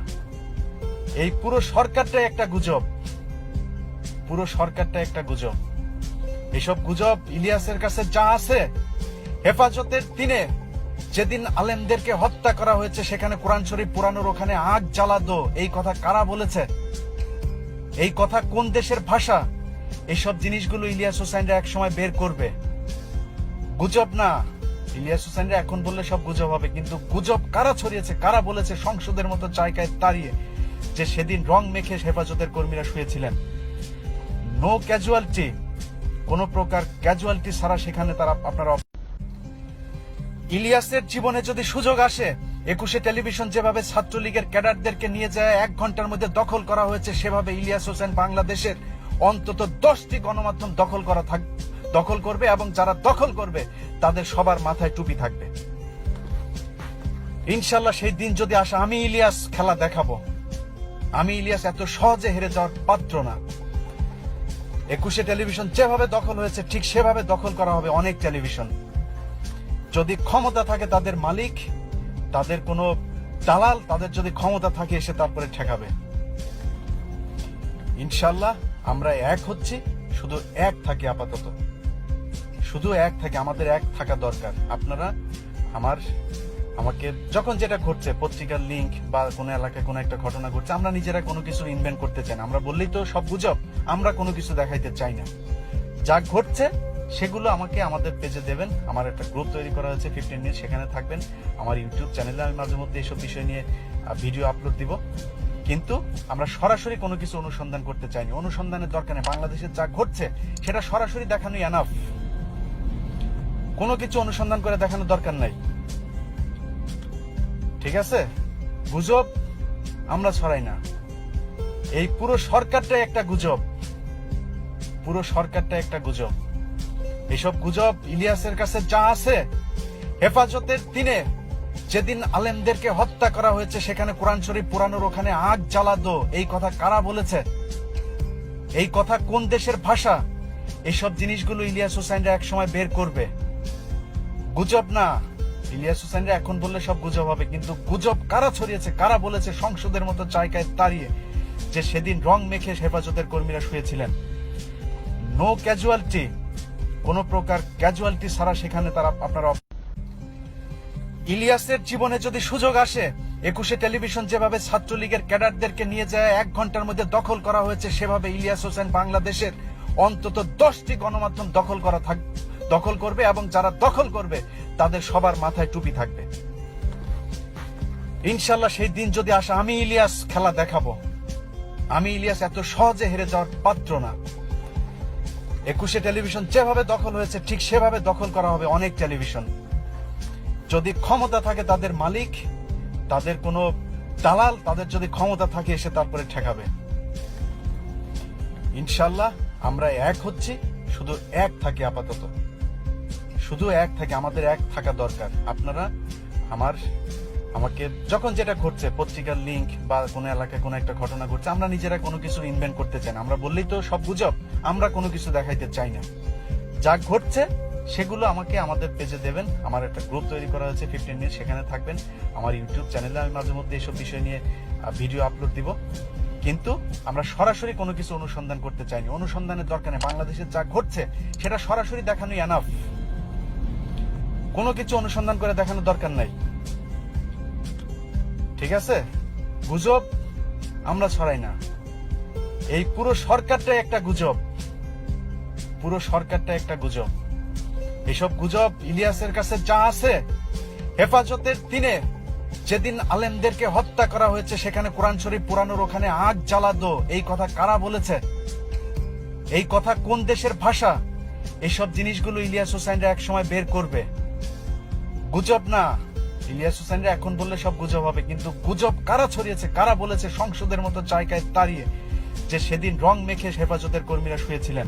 এই পুরো সরকারটাই একটা গুজব, পুরো সরকারটা একটা গুজব। এসব গুজব ইলিয়াসের কাছে যা আছে, হেফাজতের দিনে যেদিন আলেমদেরকে হত্যা করা হয়েছে সেখানে কোরআন শরীফ পুরানোর ওখানে আগ জ্বালাতো, এই কথা কারা বলেছে? এই কথা কোন দেশের ভাষা? এইসব জিনিসগুলো ইলিয়াস হোসেনরা এক সময় বের করবে। গুজব না। ইলিয়াস হোসেনরা এখন বললে সব গুজব হবে, কিন্তু গুজব কারা ছড়িয়েছে, কারা বলেছে সংসদের মতো জায়গায় দাঁড়িয়ে যে সেদিন রং মেখে হেফাজতের কর্মীরা শুয়েছিলেন। নো ক্যাজুয়ালিটি, কোন প্রকার ক্যাজুয়ালিটি ছাড়া সেখানে তারা আপনারা। ইলিয়াসের জীবনে যদি সুযোগ আসে, 21 টেলিভিশন যেভাবে ছাত্রলীগের ক্যাডারদেরকে নিয়ে যায় 1 ঘন্টার মধ্যে দখল করা হয়েছে, সেভাবে ইলিয়াস হোসেন বাংলাদেশের অন্তত 10টি গণমাধ্যম দখল করবে, এবং যারা দখল করবে তাদের সবার মাথায় টুপি থাকবে। ইনশাল্লাহ সেই দিন যদি আসে, আমি ইলিয়াস খেলা দেখাবো। আমি ইলিয়াস এত সহজে হেরে যাওয়ার পাত্র না। 21 টেলিভিশন যেভাবে দখল হয়েছে, ঠিক সেভাবে দখল করা হবে অনেক টেলিভিশন। যদি ক্ষমতা থাকে তাদের মালিক, তাদের কোনো দালাল, তাদের যদি ক্ষমতা থাকে এসে তারপরে ঠেকাবে। ইনশাল্লাহ আমরা এক হচ্ছি, শুধু এক থাকি আপাতত, শুধু এক থাকে, আমাদের এক থাকা দরকার। আপনারা আমাকে যখন যেটা ঘটছে, পত্রিকার লিংক বা কোনো এলাকায় কোনো একটা ঘটনা ঘটছে, আমরা নিজেরা কোনো কিছু ইনভেন্ট করতে চাই না। আমরা বললেই তো সব গুজব, আমরা কোনো কিছু দেখাইতে চাই না। যা ঘটছে সেগুলো আমাকে আমাদের পেজে দেবেন। আমার একটা গ্রুপ তৈরি করা হয়েছে 15 মিনিট, সেখানে থাকবেন। আমার ইউটিউব চ্যানেলে আমি মাঝে মধ্যে এইসব বিষয় নিয়ে ভিডিও আপলোড দিব। কিন্তু আমরা সরাসরি কোনো কিছু অনুসন্ধান করতে চাইনি। অনুসন্ধানের দরকার নেই। বাংলাদেশের যা ঘটছে সেটা সরাসরি দেখানোই এনাফ। কোনো কিছু অনুসন্ধান করে দেখানোর দরকার নাই, ঠিক আছে? গুজব আমরা ছড়াই না। এই পুরো সরকারটাই একটা গুজব, পুরো সরকারটা একটা গুজব। এইসব গুজব ইলিয়াসের কাছে যা আছে, হেফাজতের দিনে যেদিন আলেমদেরকে হত্যা করা হয়েছে সেখানে কোরআন শরীফ পুরানোর ওখানে আগ জ্বালাতো, এই কথা কারা বলেছে? এই কথা কোন দেশের ভাষা? এইসব জিনিসগুলো ইলিয়াস হোসাইনরা এক সময় বের করবে। গুজব না, ইলিয়াস হোসাইনরা এখন বললে সব গুজব হবে, কিন্তু গুজব কারা ছড়িয়েছে, কারা বলেছে সংসদের মতো জায়গায় দাঁড়িয়ে যে সেদিন রং মেখে হেফাজতের কর্মীরা শুয়েছিলেন? নো ক্যাজুয়ালিটি, কোন প্রকার ক্যাজুয়ালিটি ছাড়া সেখানে তারা আপনারা। ইলিয়াসের জীবনে যদি সুযোগ আসে, 21 টেলিভিশন যেভাবে ছাত্রলীগের ক্যাডারদেরকে নিয়ে যায় 1 ঘন্টার মধ্যে দখল করা হয়েছে, সেভাবে ইলিয়াস হোসেন বাংলাদেশের অন্তত 10টি গণমাধ্যম দখল করবে, এবং যারা দখল করবে তাদের সবার মাথায় টুপি থাকবে। ইনশাল্লাহ সেই দিন যদি আসে, আমি ইলিয়াস খেলা দেখাবো। আমি ইলিয়াস এত সহজে হেরে যাওয়ার পাত্র না। 21 টেলিভিশন যেভাবে দখল হয়েছে ঠিক সেভাবে দখল করা হবে অনেক টেলিভিশন। যদি ক্ষমতা থাকে তাদের মালিক, তাদের কোনো দালাল, তাদের যদি ক্ষমতা থাকে এসে তারপরে ঠেকাবে। ইনশাল্লাহ আমরা এক হচ্ছি, শুধু এক থাকি আপাতত, শুধু এক থাকে, আমাদের এক থাকা দরকার। আপনারা আমাকে যখন যেটা ঘটছে, পত্রিকার লিংক বা কোনো এলাকায় কোনো একটা ঘটনা ঘটছে, আমরা নিজেরা কোনো কিছু ইনভেন্ট করতে চাই না। আমরা বললেই তো সব গুজব, আমরা কোনো কিছু দেখাইতে চাই না। যা ঘটছে সেগুলো আমাকে আমাদের পেজে দেবেন। আমার একটা গ্রুপ তৈরি করা হয়েছে 15 মিনিট, সেখানে থাকবেন। আমার ইউটিউব চ্যানেলে আমি মাঝে মধ্যে এইসব বিষয় নিয়ে ভিডিও আপলোড দিব। কিন্তু আমরা সরাসরি কোনো কিছু অনুসন্ধান করতে চাইনি। অনুসন্ধানের দরকার নেই। বাংলাদেশের যা ঘটছে সেটা সরাসরি দেখানোই এনাফ। কোনো কিছু অনুসন্ধান করে দেখানোর দরকার নাই, ঠিক আছে? গুজব আমরা ছড়াই না। এই পুরো সরকারটাই একটা গুজব, পুরো সরকারটা একটা গুজব। এইসব গুজব ইলিয়াসের কাছে যা আছে, হেফাজতের দিনে যেদিন আলেমদেরকে হত্যা করা হয়েছে সেখানে কোরআন শরীফ পুরানোর ওখানে আগ জ্বালাতো, এই কথা কারা বলেছে? এই কথা কোন দেশের ভাষা? এইসব জিনিসগুলো ইলিয়াস হোসাইনরা এক সময় বের করবে। গুজব না, ইলিয়াস হোসাইনরা এখন বললে সব গুজব হবে, কিন্তু গুজব কারা ছড়িয়েছে, কারা বলেছে সংসদের মতো জায়গায় দাঁড়িয়ে যে সেদিন রং মেখে হেফাজতের কর্মীরা শুয়েছিলেন?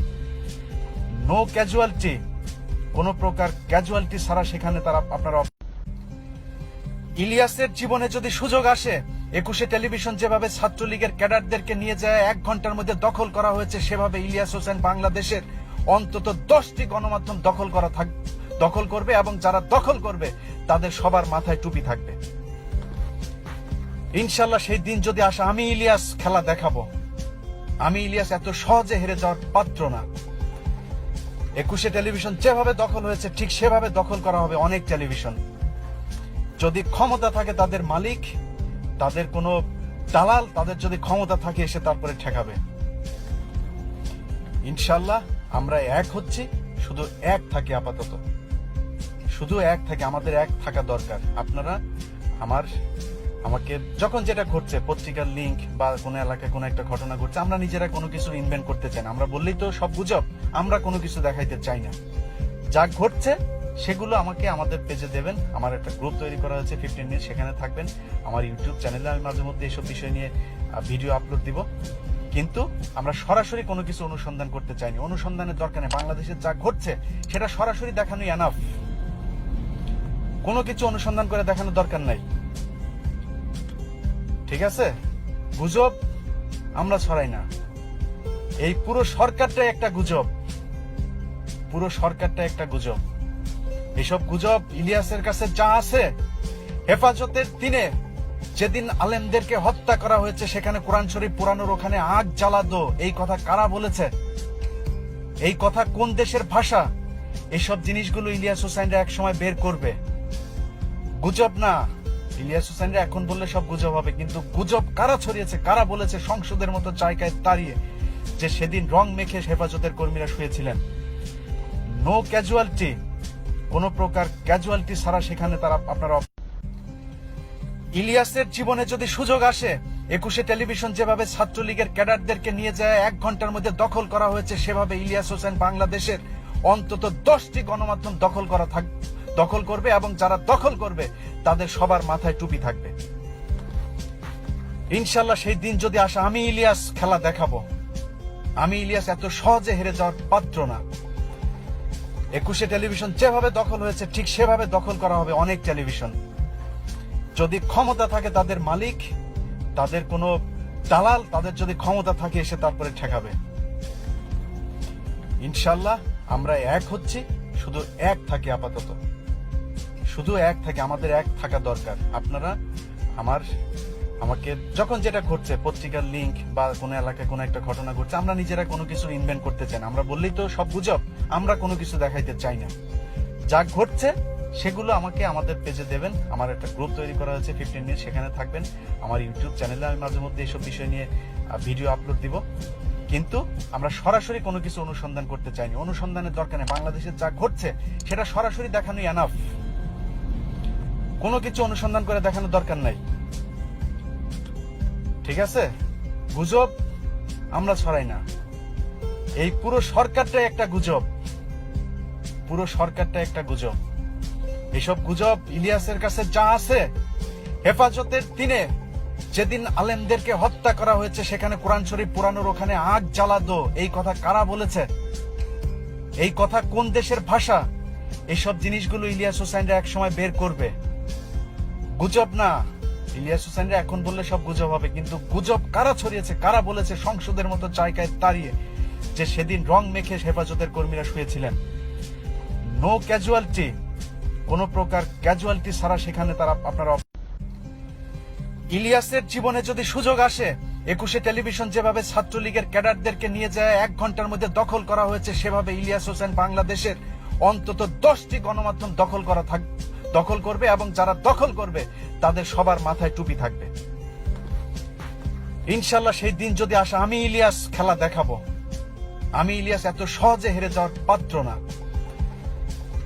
নো ক্যাজুয়ালিটি, কোন প্রকার ক্যাজুয়ালিটি ছাড়া সেখানে তারা আপনারা। ইলিয়াসের জীবনে যদি সুযোগ আসে, 21 টেলিভিশন যেভাবে ছাত্রলীগের ক্যাডারদেরকে নিয়ে যায় 1 ঘন্টার মধ্যে দখল করা হয়েছে, সেভাবে ইলিয়াস হোসেন বাংলাদেশের অন্তত 10টি গণমাধ্যম দখল করবে, এবং যারা দখল করবে তাদের সবার মাথায় টুপি থাকবে। ইনশাল্লাহ সেই দিন যদি আসে, আমি ইলিয়াস খেলা দেখাবো। আমি ইলিয়াস এত সহজে হেরে যাওয়ার পাত্র না। 21 টেলিভিশন যেভাবে দখল হয়েছে ঠিক সেভাবে দখল করা হবে অনেক টেলিভিশন। যদি ক্ষমতা থাকে তাদের মালিক, তাদের কোনো দালাল, তাদের যদি ক্ষমতা থাকে এসে তারপরে ঠেকাবে। ইনশাল্লাহ আমরা এক হচ্ছি, শুধু এক থাকি আপাতত, শুধু এক থাকে, আমাদের এক থাকা দরকার। আপনারা আমাকে যখন যেটা ঘটছে, পত্রিকার লিংক বা কোনো এলাকায় কোনো একটা ঘটনা ঘটছে, আমরা নিজেরা কোনো কিছু ইনভেন্ট করতে চাই না। আমরা বললেই তো সব গুজব, আমরা কোনো কিছু দেখাইতে চাই না। যা ঘটছে সেগুলো আমাকে আমাদের পেজে দেবেন। আমার একটা গ্রুপ তৈরি করা হয়েছে 15 মিনিট, সেখানে থাকবেন। আমার ইউটিউব চ্যানেলে আমি মাঝে মধ্যে এইসব বিষয় নিয়ে ভিডিও আপলোড দিব। কিন্তু আমরা সরাসরি কোনো কিছু অনুসন্ধান করতে চাইনি। অনুসন্ধানের দরকার নেই। বাংলাদেশের যা ঘটছে সেটা সরাসরি দেখানোই এনাফ। কোনো কিছু অনুসন্ধান করে দেখানোর দরকার নাই, ঠিক আছে? গুজব আমরা ছড়াই না। এই পুরো সরকারটাই একটা গুজব, পুরো সরকারটা একটা গুজব। এইসব গুজব ইলিয়াসের কাছে যা আছে, হেফাজতের দিনে যেদিন আলেমদেরকে হত্যা করা হয়েছে সেখানে কোরআন শরীফ পুরানোর ওখানে আগ জ্বালাতো, এই কথা কারা বলেছে? এই কথা কোন দেশের ভাষা? এইসব জিনিসগুলো ইলিয়াস হোসেনরা এক সময় বের করবে। গুজব না, ইলিয়াস হোসেনরা এখন বললে সব গুজব হবে, কিন্তু গুজব কারা ছড়িয়েছে, কারা বলেছে সংসদের মতো জায়গায় দাঁড়িয়ে যে সেদিন রং মেখে হেফাজতের কর্মীরা শুয়েছিলেন। নো ক্যাজুয়ালিটি, কোন প্রকার ক্যাজুয়ালিটি ছাড়া সেখানে আপনারা ইলিয়াসের জীবনে যদি সুযোগ আসে, 21 টেলিভিশন যেভাবে ছাত্রলীগের ক্যাডারদেরকে নিয়ে যায় 1 ঘন্টার মধ্যে দখল করা হয়েছে, সেভাবে ইলিয়াস হোসেন বাংলাদেশের অন্তত 10টি গণমাধ্যম দখল করবে, এবং যারা দখল করবে তাদের সবার মাথায় টুপি থাকবে। ইনশাল্লাহ সেই দিন যদি আসে, আমি ইলিয়াস খেলা দেখাবো। আমি ইলিয়াস এত সহজে হেরে যাওয়ার পাত্র না। 21 টেলিভিশন যেভাবে দখল হয়েছে ঠিক সেভাবে দখল করা হবে অনেক টেলিভিশন। যদি ক্ষমতা থাকে তাদের মালিক, তাদের কোনো দালাল, তাদের যদি ক্ষমতা থাকে এসে তারপরে ঠেকাবে। ইনশাল্লাহ আমরা এক হচ্ছি, শুধু এক থাকি, আপাতত শুধু এক থাকি, আমাদের এক থাকা দরকার। আপনারা আমাকে যখন যেটা ঘটছে, পত্রিকার লিংক বা কোনো এলাকায় কোনো একটা ঘটনা ঘটছে, আমরা নিজেরা কোনো কিছু ইনভেন্ট করতে চাই না। আমরা বললেই তো সব গুজব, আমরা কোনো কিছু দেখাইতে চাই না। যা ঘটছে সেগুলো আমাকে আমাদের পেজে দেবেন। আমার একটা গ্রুপ তৈরি করা হয়েছে 15 মিনিট, সেখানে থাকবেন। আমার ইউটিউব চ্যানেলে আমি মাঝে মধ্যে এইসব বিষয় নিয়ে ভিডিও আপলোড দিব, কিন্তু আমরা সরাসরি কোনো কিছু অনুসন্ধান করতে চাইনি। অনুসন্ধানের দরকার নেই, বাংলাদেশের যা ঘটছে সেটা সরাসরি দেখানোই এনাফ। কোনো কিছু অনুসন্ধান করে দেখানোর দরকার নাই, ঠিক আছে? গুজব আমরা ছড়াই না। এই পুরো সরকারটাই একটা গুজব, পুরো সরকারটা একটা গুজব। এইসব গুজব ইলিয়াসের কাছে যা আছে, হেফাজতের দিনে যেদিন আলেমদেরকে হত্যা করা হয়েছে সেখানে কোরআন শরীফ পুরানোর ওখানে আগ জ্বালাতো, এই কথা কারা বলেছে? এই কথা কোন দেশের ভাষা? এইসব জিনিসগুলো ইলিয়াস হোসেনরা এক সময় বের করবে। গুজব না, ইলিয়াস হোসেনরা এখন বললে সব গুজব হবে, কিন্তু গুজব কারা ছড়িয়েছে, কারা বলেছে সংসদের মতো জায়গায় দাঁড়িয়ে যে সেদিন রং মেখে হেফাজতের কর্মীরা শুয়েছিলেন। নো ক্যাজুয়ালিটি, কোন প্রকার ক্যাজুয়ালিটি ছাড়া সেখানে আপনারা ইলিয়াসের জীবনে যদি সুযোগ আসে, 21 টেলিভিশন যেভাবে ছাত্রলীগের ক্যাডারদেরকে নিয়ে যায় 1 ঘন্টার মধ্যে দখল করা হয়েছে, সেভাবে ইলিয়াস হোসেন বাংলাদেশের অন্তত 10টি গণমাধ্যম দখল করবে, এবং যারা দখল করবে তাদের সবার মাথায় টুপি থাকবে। ইনশাল্লাহ সেই দিন যদি আসে, আমি ইলিয়াস খেলা দেখাবো। আমি ইলিয়াস এত সহজে হেরে যাওয়ার পাত্র না।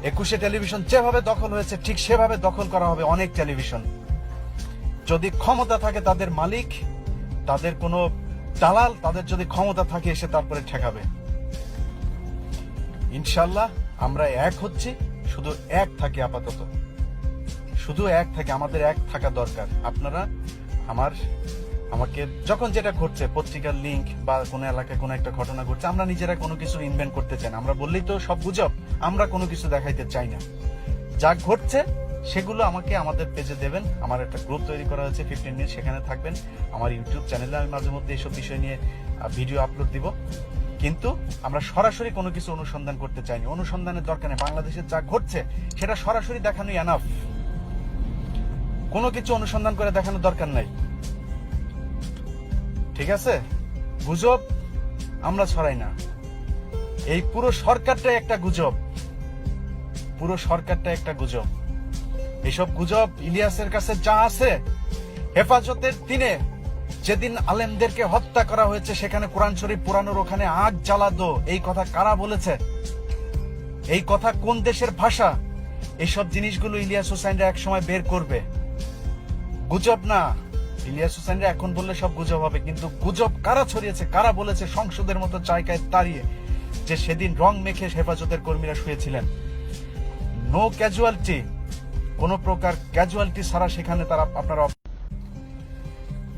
21 টেলিভিশন যেভাবে দখল হয়েছে ঠিক সেভাবে দখল করা হবে অনেক টেলিভিশন। যদি ক্ষমতা থাকে তাদের মালিক, তাদের কোনো দালাল, তাদের যদি ক্ষমতা থাকে এসে তারপরে ঠেকাবে। ইনশাল্লাহ আমরা এক হচ্ছি, শুধু এক থাকি, আপাতত শুধু এক থাকি, আমাদের এক থাকা দরকার। আপনারা আমাকে যখন যেটা ঘটছে, পত্রিকার লিংক বা কোনো এলাকায় কোনো একটা ঘটনা ঘটছে, আমরা নিজেরা কোনো কিছু ইনভেন্ট করতে চাই না। আমরা বললেই তো সব গুজব, আমরা কোনো কিছু দেখাইতে চাই না। যা ঘটছে সেগুলো আমাকে আমাদের পেজে দেবেন। আমার একটা গ্রুপ তৈরি করা হয়েছে 15 মিনিট, সেখানে থাকবেন। আমার ইউটিউব চ্যানেলে আমি মাঝে মধ্যে এইসব বিষয় নিয়ে ভিডিও আপলোড দিব, কিন্তু আমরা সরাসরি কোনো কিছু অনুসন্ধান করতে চাইনি। অনুসন্ধানের দরকার নেই, বাংলাদেশের যা ঘটছে সেটা সরাসরি দেখানোই এনাফ। কোনো কিছু অনুসন্ধান করে দেখানোর দরকার নাই, ঠিক আছে? গুজব আমরা ছড়াই না। এই পুরো সরকারটাই একটা গুজব, পুরো সরকারটা একটা গুজব। এইসব গুজব ইলিয়াসের কাছে যা আছে, হেফাজতের দিনে যেদিন আলেমদেরকে হত্যা করা হয়েছে সেখানে কোরআন শরীফ পুরানোর ওখানে আগ জ্বালাতো, এই কথা কারা বলেছে? এই কথা কোন দেশের ভাষা? এইসব জিনিসগুলো ইলিয়াস হোসেনরা এক সময় বের করবে। গুজব না, ইলিয়াস হোসেনরা এখন বললে সব গুজব হবে, কিন্তু গুজব কারা ছড়িয়েছে, কারা বলেছে সংসদের মতো জায়গায় দাঁড়িয়ে যে সেদিন রং মেখে হেফাজতের কর্মীরা শুয়েছিলেন। নো ক্যাজুয়ালিটি, কোন প্রকার ক্যাজুয়ালিটি ছাড়া সেখানে আপনারা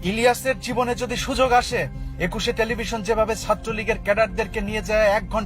ইলিয়াসের জীবনে যদি সুযোগ আসে, 21 টেলিভিশন যেভাবে ছাত্রলীগের ক্যাডারদেরকে নিয়ে যায় 1 ঘন্টা